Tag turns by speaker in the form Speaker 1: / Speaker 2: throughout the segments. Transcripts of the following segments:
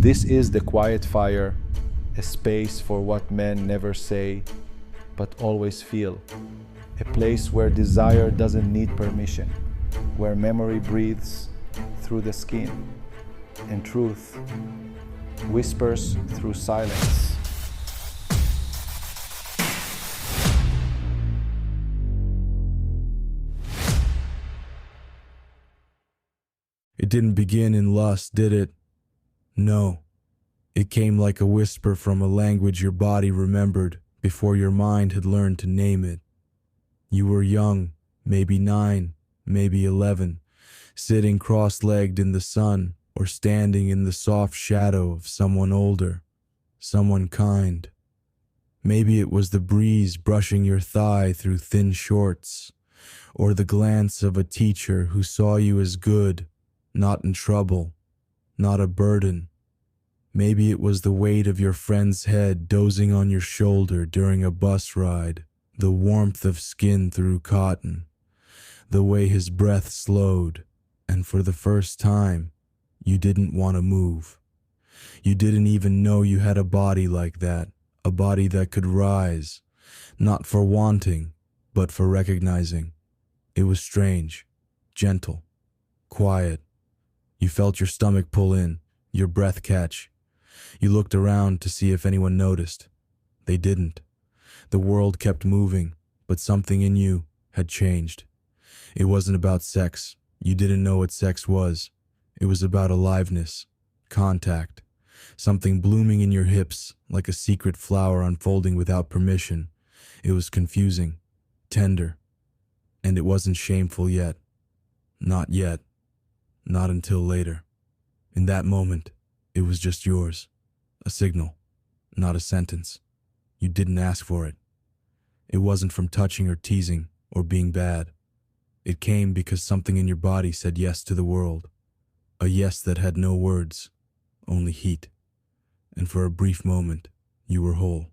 Speaker 1: This is the quiet fire, a space for what men never say, but always feel. A place where desire doesn't need permission, where memory breathes through the skin, and truth whispers through silence.
Speaker 2: It didn't begin in lust, did it? No. It came like a whisper from a language your body remembered before your mind had learned to name it. You were young, maybe 9, maybe 11, sitting cross-legged in the sun or standing in the soft shadow of someone older, someone kind. Maybe it was the breeze brushing your thigh through thin shorts, or the glance of a teacher who saw you as good, not in trouble, not a burden. Maybe it was the weight of your friend's head dozing on your shoulder during a bus ride, the warmth of skin through cotton, the way his breath slowed, and for the first time, you didn't want to move. You didn't even know you had a body like that, a body that could rise, not for wanting, but for recognizing. It was strange, gentle, quiet. You felt your stomach pull in, your breath catch. You looked around to see if anyone noticed. They didn't. The world kept moving, but something in you had changed. It wasn't about sex. You didn't know what sex was. It was about aliveness, contact, something blooming in your hips like a secret flower unfolding without permission. It was confusing, tender, and it wasn't shameful yet. Not yet. Not until later. In that moment, it was just yours. A signal, not a sentence. You didn't ask for it. It wasn't from touching or teasing or being bad. It came because something in your body said yes to the world. A yes that had no words, only heat. And for a brief moment, you were whole,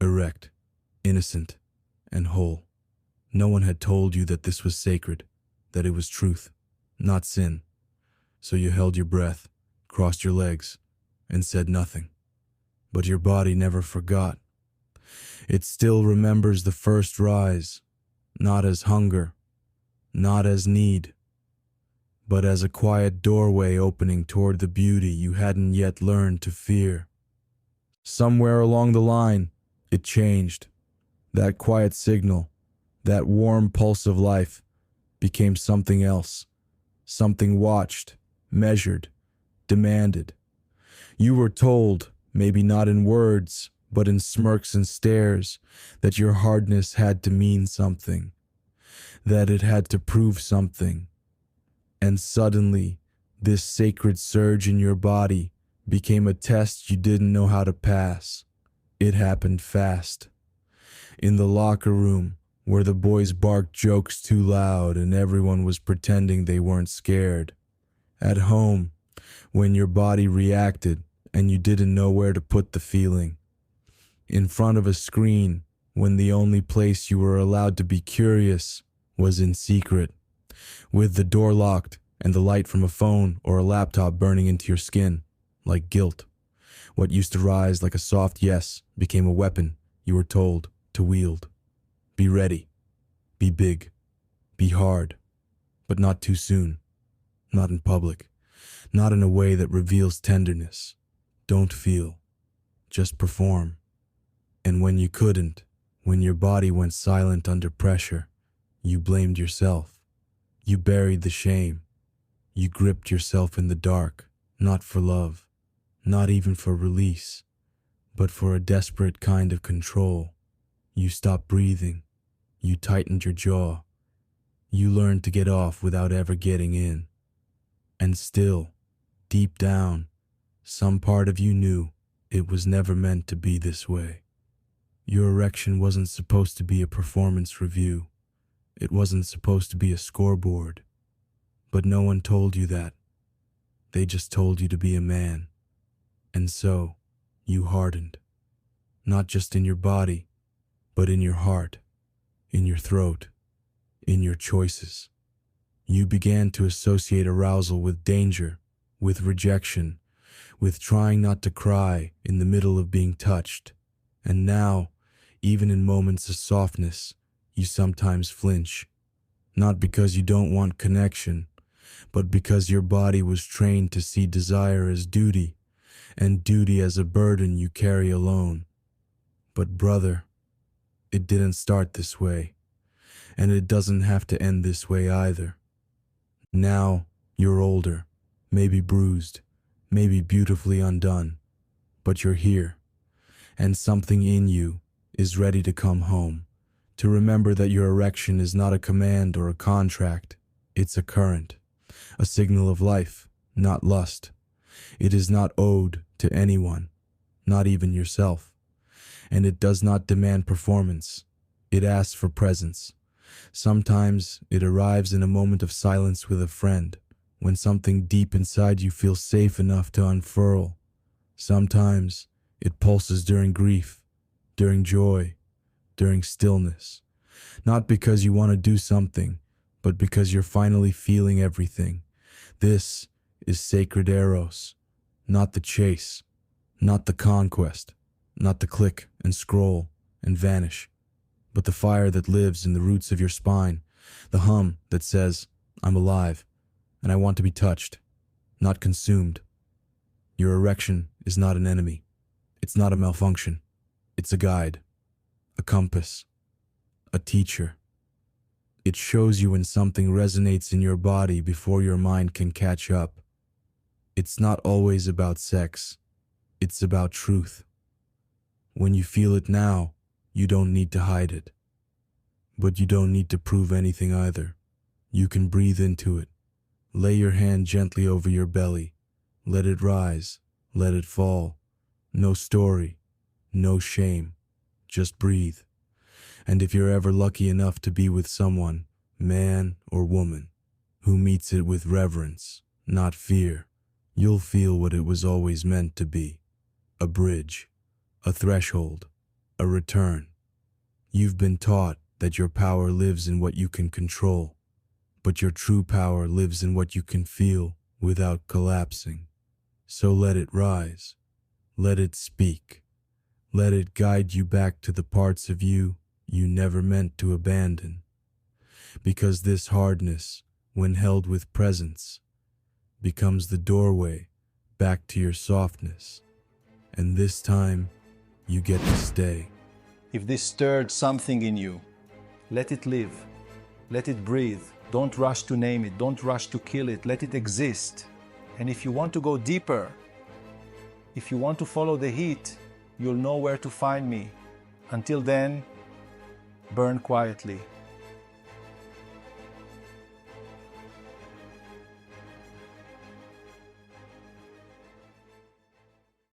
Speaker 2: erect, innocent, and whole. No one had told you that this was sacred, that it was truth, not sin. So you held your breath, crossed your legs, and said nothing. But your body never forgot. It still remembers the first rise, not as hunger, not as need, but as a quiet doorway opening toward the beauty you hadn't yet learned to fear. Somewhere along the line, it changed. That quiet signal, that warm pulse of life, became something else, something watched, measured, demanded. You were told, maybe not in words, but in smirks and stares, that your hardness had to mean something, that it had to prove something. And suddenly, this sacred surge in your body became a test you didn't know how to pass. It happened fast. In the locker room, where the boys barked jokes too loud and everyone was pretending they weren't scared. At home, when your body reacted and you didn't know where to put the feeling. In front of a screen, when the only place you were allowed to be curious was in secret, with the door locked and the light from a phone or a laptop burning into your skin, like guilt. What used to rise like a soft yes became a weapon you were told to wield. Be ready, be big, be hard, but not too soon. Not in public, not in a way that reveals tenderness. Don't feel, just perform. And when you couldn't, when your body went silent under pressure, you blamed yourself. You buried the shame. You gripped yourself in the dark, not for love, not even for release, but for a desperate kind of control. You stopped breathing. You tightened your jaw. You learned to get off without ever getting in. And still, deep down, some part of you knew it was never meant to be this way. Your erection wasn't supposed to be a performance review. It wasn't supposed to be a scoreboard. But no one told you that. They just told you to be a man. And so, you hardened. Not just in your body, but in your heart, in your throat, in your choices. You began to associate arousal with danger, with rejection, with trying not to cry in the middle of being touched. And now, even in moments of softness, you sometimes flinch. Not because you don't want connection, but because your body was trained to see desire as duty, and duty as a burden you carry alone. But brother, it didn't start this way, and it doesn't have to end this way either. Now, you're older, maybe bruised, maybe beautifully undone, but you're here, and something in you is ready to come home, to remember that your erection is not a command or a contract, it's a current, a signal of life, not lust. It is not owed to anyone, not even yourself, and it does not demand performance, it asks for presence. Sometimes it arrives in a moment of silence with a friend, when something deep inside you feels safe enough to unfurl. Sometimes it pulses during grief, during joy, during stillness. Not because you want to do something, but because you're finally feeling everything. This is sacred Eros, not the chase, not the conquest, not the click and scroll and vanish, but the fire that lives in the roots of your spine, the hum that says, I'm alive, and I want to be touched, not consumed. Your erection is not an enemy. It's not a malfunction. It's a guide, a compass, a teacher. It shows you when something resonates in your body before your mind can catch up. It's not always about sex. It's about truth. When you feel it now, you don't need to hide it. But you don't need to prove anything either. You can breathe into it. Lay your hand gently over your belly. Let it rise. Let it fall. No story. No shame. Just breathe. And if you're ever lucky enough to be with someone, man or woman, who meets it with reverence, not fear, you'll feel what it was always meant to be. A bridge. A threshold. A return. You've been taught that your power lives in what you can control, but your true power lives in what you can feel without collapsing. So let it rise. Let it speak. Let it guide you back to the parts of you you never meant to abandon. Because this hardness, when held with presence, becomes the doorway back to your softness. And this time, you get to stay.
Speaker 1: If this stirred something in you, let it live. Let it breathe. Don't rush to name it. Don't rush to kill it. Let it exist. And if you want to go deeper, if you want to follow the heat, you'll know where to find me. Until then, burn quietly.